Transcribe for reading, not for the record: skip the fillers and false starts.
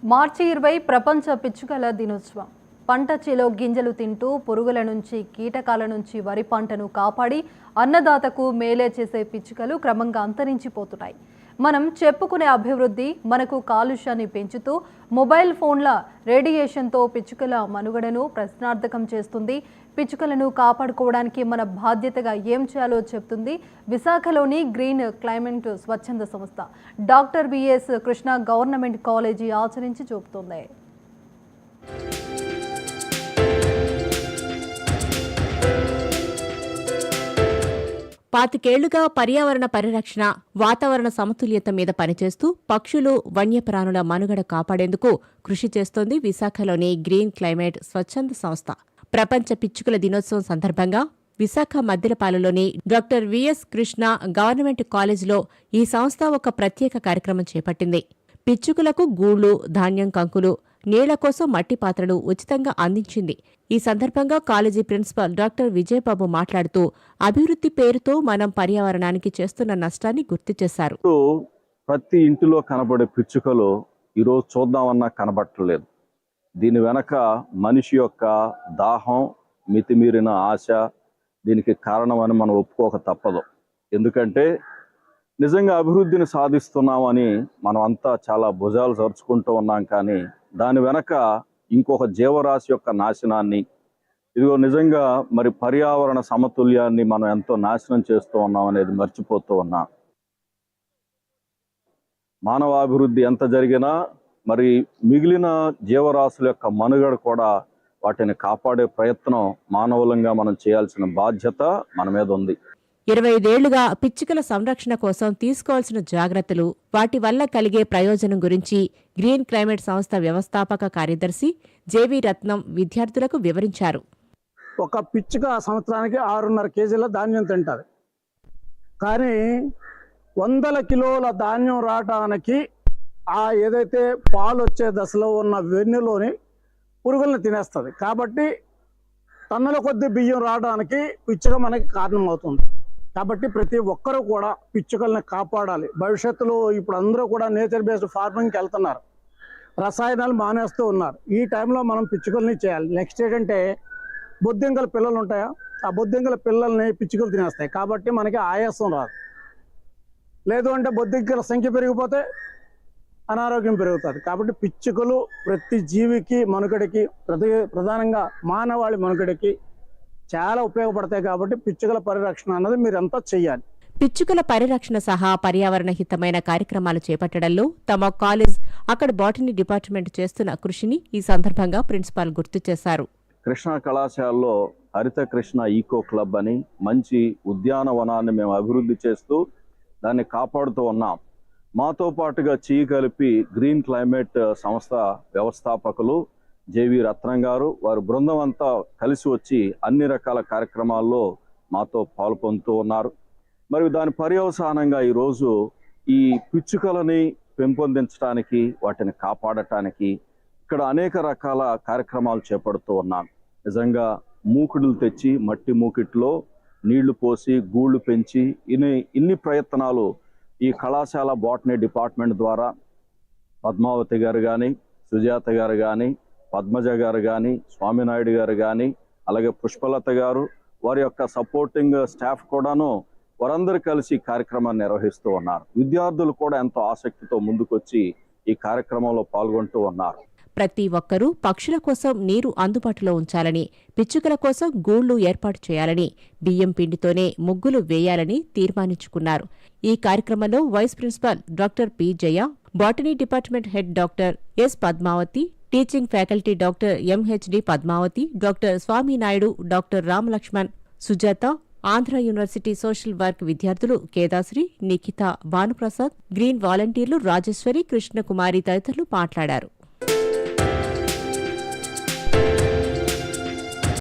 మార్చి 20 ప్రపంచ పిచ్చుకల దినోత్సవం. పంట చేలో గింజలు తింటూ పురుగుల నుంచి కీటకాల నుంచి వరి పంటను కాపాడి అన్నదాతకు మేలే చేసే పిచ్చుకలు క్రమంగా అంతరించిపోతున్నాయి. మనం చెప్పుకునే అభివృద్ధి మనకు కాలుష్యాన్ని పెంచుతూ మొబైల్ ఫోన్ల రేడియేషన్తో పిచ్చుకల మనుగడను ప్రశ్నార్థకం చేస్తుంది. పిచ్చుకలను కాపాడుకోవడానికి మన బాధ్యతగా ఏం చేయాలో చెప్తుంది విశాఖలోని గ్రీన్ క్లైమేట్ స్వచ్ఛంద సంస్థ. Doctor BS Krishna government college ఆచరించి చూపుతోంది. పాతికేళ్లుగా పర్యావరణ పరిరక్షణ, వాతావరణ సమతుల్యత మీద పనిచేస్తూ పక్షులు, వన్యప్రాణుల మనుగడ కాపాడేందుకు కృషి చేస్తోంది విశాఖలోని గ్రీన్ క్లైమేట్ స్వచ్ఛంద సంస్థ. ప్రపంచ పిచ్చుకల దినోత్సవం సందర్భంగా విశాఖ మద్దిలపాలెంలోని డాక్టర్ విఎస్ కృష్ణ గవర్నమెంట్ కాలేజీలో ఈ సంస్థ ఒక ప్రత్యేక కార్యక్రమం చేపట్టింది. పిచ్చుకలకు గూళ్లు, ధాన్యం కంకులు, నీళ్ల కోసం మట్టి పాత్రలు ఉచితంగా అందించింది. ఈ సందర్భంగా కాలేజీ ప్రిన్సిపల్ డాక్టర్ విజయబాబు మాట్లాడుతూ అభివృద్ధి పేరుతో మనం పర్యావరణానికి చేస్తున్న నష్టాన్ని గుర్తు చేశారు. ప్రతి ఇంటిలో కనబడే పిచ్చుకలు ఈరోజు చూద్దామన్నా కనబట్టలేదు. దీని వెనక మనిషి యొక్క దాహం, మితిమీరిన ఆశ దీనికి కారణమని మనం ఒప్పుకోక తప్పదు. ఎందుకంటే నిజంగా అభివృద్ధిని సాధిస్తున్నామని మనం అంతా చాలా భుజాలు జరుచుకుంటూ ఉన్నాం, కానీ దాని వెనక ఇంకొక జీవరాశి యొక్క నాశనాన్ని, ఇదిగో నిజంగా మరి పర్యావరణ సమతుల్యాన్ని మనం ఎంతో నాశనం చేస్తూ ఉన్నాం అనేది మర్చిపోతూ ఉన్నాం. మానవాభివృద్ధి ఎంత జరిగినా మరి మిగిలిన జీవరాశుల యొక్క మనుగడ కూడా వాటిని కాపాడే ప్రయత్నం మానవులంగా మనం చేయాల్సిన బాధ్యత మన మీద ఉంది. 25 ఏళ్లుగా పిచ్చుకల సంరక్షణ కోసం తీసుకోవాల్సిన జాగ్రత్తలు, వాటి వల్ల కలిగే ప్రయోజనం గురించి గ్రీన్ క్లైమేట్ సంస్థ వ్యవస్థాపక కార్యదర్శి జేవి రత్నం విద్యార్థులకు వివరించారు. ఒక పిచ్చుక సంవత్సరానికి 6.5 కేజీల ధాన్యం తింటుంది. కానీ 100 కిలోల ధాన్యం రావటానికి ఏదైతే పాలు వచ్చే దశలో ఉన్న వెన్నులోని పురుగులను తినేస్తుంది. కాబట్టి టన్నుల కొద్ది బియ్యం రావడానికి పిచ్చుక మనకి కారణం అవుతుంది. కాబట్టి ప్రతి ఒక్కరూ కూడా పిచ్చుకల్ని కాపాడాలి. భవిష్యత్తులో ఇప్పుడు అందరూ కూడా నేచర్ బేస్డ్ ఫార్మింగ్కి వెళ్తున్నారు, రసాయనాలు మానేస్తూ ఉన్నారు. ఈ టైంలో మనం పిచ్చుకల్ని చేయాలి. నెక్స్ట్ ఏంటంటే బొద్దింకల పిల్లలు ఉంటాయా, ఆ బొద్దింకల పిల్లల్ని పిచ్చుకలు తినేస్తాయి. కాబట్టి మనకి ఆయాసం రాదు. లేదు అంటే బొద్దింకల సంఖ్య పెరిగిపోతే అనారోగ్యం పెరుగుతుంది. కాబట్టి పిచ్చుకలు ప్రతి జీవికి మనుగడకి, ప్రధానంగా మానవాళి మనుగడకి చాలా ఉపయోగపడతాయి. కాబట్టి పిచ్చుకల పరిరక్షణ అన్నది మీరంతా చెయ్యాలి. పిచ్చుకల పరిరక్షణ సహా పర్యావరణ హితమైన కార్యక్రమాలు చేపట్టడంలో తమ కాలేజ్, అక్కడ బాటనీ డిపార్ట్మెంట్ చేస్తున్న కృషిని ఈ సందర్భంగా ప్రిన్సిపాల్ గుర్తు చేశారు. కృష్ణా కళాశాలలో హరిత కృష్ణ ఈకో క్లబ్ అని మంచి ఉద్యానవనాన్ని మేము అభివృద్ధి చేస్తూ దాన్ని కాపాడుతూ ఉన్నాం. మాతో పాటుగా చేయి కలిపి గ్రీన్ క్లైమేట్ సంస్థ వ్యవస్థాపకులు జేవి రత్నం గారు, వారి బృందం అంతా కలిసి వచ్చి అన్ని రకాల కార్యక్రమాల్లో మాతో పాల్పొందుతూ ఉన్నారు. మరియు దాని పర్యవసానంగా ఈరోజు ఈ పిచ్చుకలని పెంపొందించడానికి, వాటిని కాపాడటానికి ఇక్కడ అనేక రకాల కార్యక్రమాలు చేపడుతూ ఉన్నాం. నిజంగా మూకుడులు తెచ్చి మట్టి మూకిట్లో నీళ్లు పోసి గూళ్ళు పెంచి ఇన్ని ప్రయత్నాలు ఈ కళాశాల బాటనీ డిపార్ట్మెంట్ ద్వారా పద్మావతి గారు కానీ, సుజాత గారు కానీ, పద్మజ గారు కానీ, స్వామినాయుడు గారు కానీ, అలాగే పుష్పలత గారు, వారి యొక్క సపోర్టింగ్ స్టాఫ్ కూడాను వారందరూ కలిసి ఈ కార్యక్రమాన్ని నిర్వహిస్తూ ఉన్నారు. విద్యార్థులు కూడా ఎంతో ఆసక్తితో ముందుకొచ్చి ఈ కార్యక్రమంలో పాల్గొంటూ ఉన్నారు. ప్రతి ఒక్కరూ పక్షుల కోసం నీరు అందుబాటులో ఉంచాలని, పిచ్చుకల కోసం గూళ్లు ఏర్పాటు చేయాలని, బియ్యం పిండితోనే ముగ్గులు వేయాలని తీర్మానించుకున్నారు. ఈ కార్యక్రమంలో vice principal doctor P Jaya, botany department head doctor S Padmavathi, teaching faculty doctor MHD Padmavathi, doctor Swaminaidu, doctor Ramalakshman, Sujatha, Andhra university social work విద్యార్థులు కేదాశ్రీ, నిఖిత, భానుప్రసాద్, గ్రీన్ వాలంటీర్లు రాజేశ్వరి, కృష్ణకుమారి తదితరులు మాట్లాడారు.